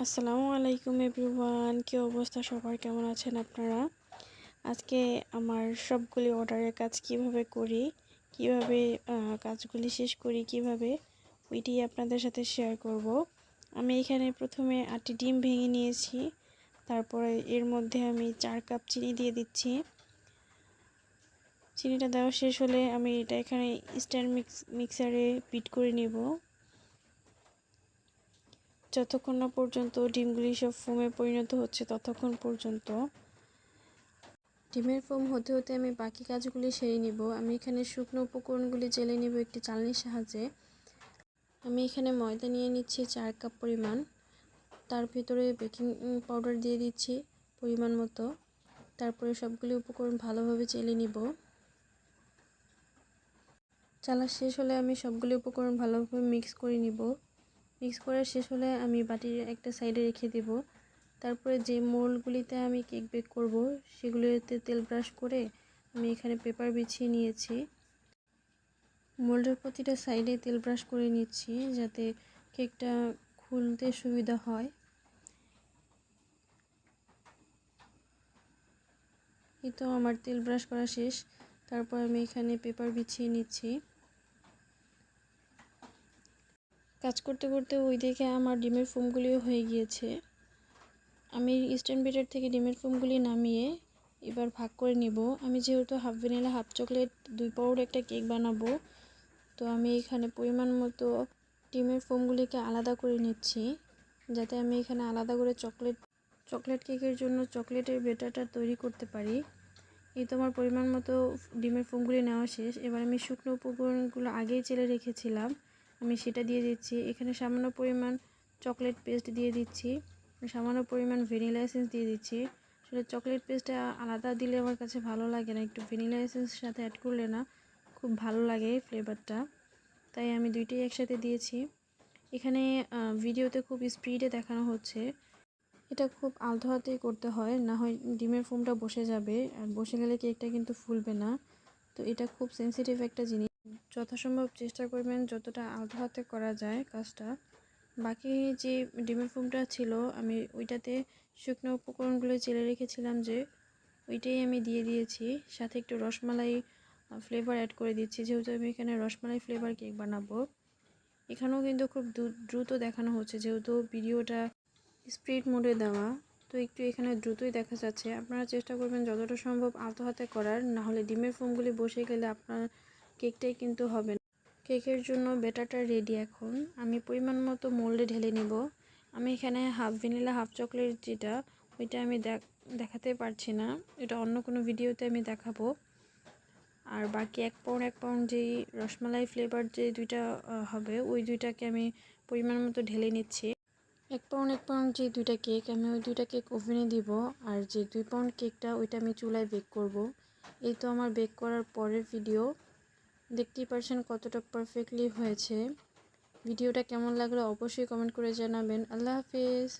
আসসালামু আলাইকুম এভরিওয়ান, কি অবস্থা সবার, কেমন আছেন আপনারা? আজকে আমার সবগুলি অর্ডারের কাজ কিভাবে করি, কিভাবে কাজগুলি শেষ করি কিভাবে, ওইটি আপনাদের সাথে শেয়ার করব। আমি এখানে প্রথমে 8টি ডিম ভেঙে নিয়েছি। তারপরে এর মধ্যে আমি 4 কাপ চিনি দিয়ে দিচ্ছি। চিনিটা দেওয়া শেষ হলে আমি এটা এখানে স্ট্যান্ড মিক্সারে বিট করে নেব, যতক্ষণ না পর্যন্ত ডিমগুলি সব ফোমে পরিণত হচ্ছে ততক্ষণ পর্যন্ত। ডিমের ফোম হতে হতে আমি বাকি কাজগুলি সেরে নিব। আমি এখানে শুকনো উপকরণগুলি জেলে নিব একটি চালনির সাহায্যে। আমি এখানে ময়দা নিয়ে নিচ্ছি 4 কাপ পরিমাণ। তার ভিতরে বেকিং পাউডার দিয়ে দিচ্ছি পরিমাণ মতো। তারপরে সবগুলি উপকরণ ভালোভাবে চেলে নিব। চালা শেষ হলে আমি সবগুলি উপকরণ ভালোভাবে মিক্স করে নিব। মিক্স করা শেষ হলে আমি বাটির একটা সাইডে রেখে দেব। তারপরে যে মোল্ডগুলিতে আমি কেক বেক করব সেগুলিতে তেল ব্রাশ করে আমি এখানে পেপার বিছিয়ে নিয়েছি। মোল্ডের প্রতিটা সাইডে তেল ব্রাশ করে নিচ্ছি যাতে কেকটা খুলতে সুবিধা হয়। এই তো আমার তেল ব্রাশ করা শেষ। তারপর আমি এখানে পেপার বিছিয়ে নিচ্ছি। কাজ করতে করতে ওই দিকে আমার ডিমের ফোমগুলিও হয়ে গিয়েছে। আমি স্ট্যান্ড বিটার থেকে ডিমের ফোমগুলি নামিয়ে এবার ভাগ করে নিব। আমি যেহেতু half vanilla half chocolate 2 pound একটা কেক বানাবো, তো আমি এখানে পরিমাণ মতো ডিমের ফোমগুলিকে আলাদা করে নিচ্ছি, যাতে আমি এখানে আলাদা করে চকলেট কেকের জন্য চকলেটের ব্যাটারটা তৈরি করতে পারি। এই তো আমার পরিমাণ মতো ডিমের ফোমগুলি নেওয়া শেষ। এবার আমি শুকনো উপকরণগুলো আগেই চেলে রেখেছিলাম, আমি সেটা দিয়ে দিচ্ছি। এখানে সামান্য পরিমাণ চকলেট পেস্ট দিয়ে দিচ্ছি, সামান্য পরিমাণ ভ্যানিলা এসেন্স দিয়ে দিচ্ছি। আসলে চকলেট পেস্টটা আলাদা দিলে আমার কাছে ভালো লাগে না, একটু ভ্যানিলা এসেন্স সাথে অ্যাড করলে না খুব ভালো লাগে ফ্লেভারটা, তাই আমি দুইটাই একসাথে দিয়েছি। এখানে ভিডিওতে খুব স্পিডে দেখানো হচ্ছে, এটা খুব আলতো হাতেই করতে হয়, না হয় ডিমের ফোমটা বসে যাবে, আর বসে গেলে কেকটা কিন্তু ফুলবে না। তো এটা খুব সেন্সিটিভ একটা জিনিস, যথাসম্ভব চেষ্টা করবেন যতটা আলতো হাতে করা যায় কাজটা। বাকি যে ডিমের ফোমটা ছিল আমি ওইটাতে শুকনো উপকরণগুলো চেলে রেখেছিলাম যে, ওইটাই আমি দিয়ে দিয়েছি, সাথে একটু রসমালাই ফ্লেভার অ্যাড করে দিচ্ছি, যেহেতু আমি এখানে রসমালাই ফ্লেভার কেক বানাবো। এখানেও কিন্তু খুব দ্রুত দেখানো হচ্ছে, যেহেতু ভিডিওটা স্পিড মোডে দেওয়া, তো একটু এখানে দ্রুতই দেখা যাচ্ছে। আপনারা চেষ্টা করবেন যতটা সম্ভব আলতো হাতে করার, না হলে ডিমের ফোমগুলি বসে গেলে আপনার কেকটাই কিন্তু হবে না। কেকের জন্য ব্যাটারটা রেডি। এখন আমি পরিমাণ মতো মোল্ডে ঢেলে নিব। আমি এখানে হাফ ভ্যানিলা হাফ চকলেট যেটা, ওইটা আমি দেখাতে পারছি না, এটা অন্য কোনো ভিডিওতে আমি দেখাবো। আর বাকি 1 পাউন্ড যেই রসমালাই ফ্লেভার যে দুইটা হবে, ওই দুইটাকে আমি পরিমাণ মতো ঢেলে নিচ্ছি। 1 পাউন্ড যে দুইটা কেক, আমি ওই দুইটা কেক ওভেনে দিব, আর যে 2 পাউন্ড কেকটা ওইটা আমি চুলায় বেক করব। এই তো আমার বেক করার পরের ভিডিও, দেখতেই পারছেন কতটা পারফেক্টলি হয়েছে। ভিডিওটা কেমন লাগলো অবশ্যই কমেন্ট করে জানাবেন। আল্লাহ হাফেজ।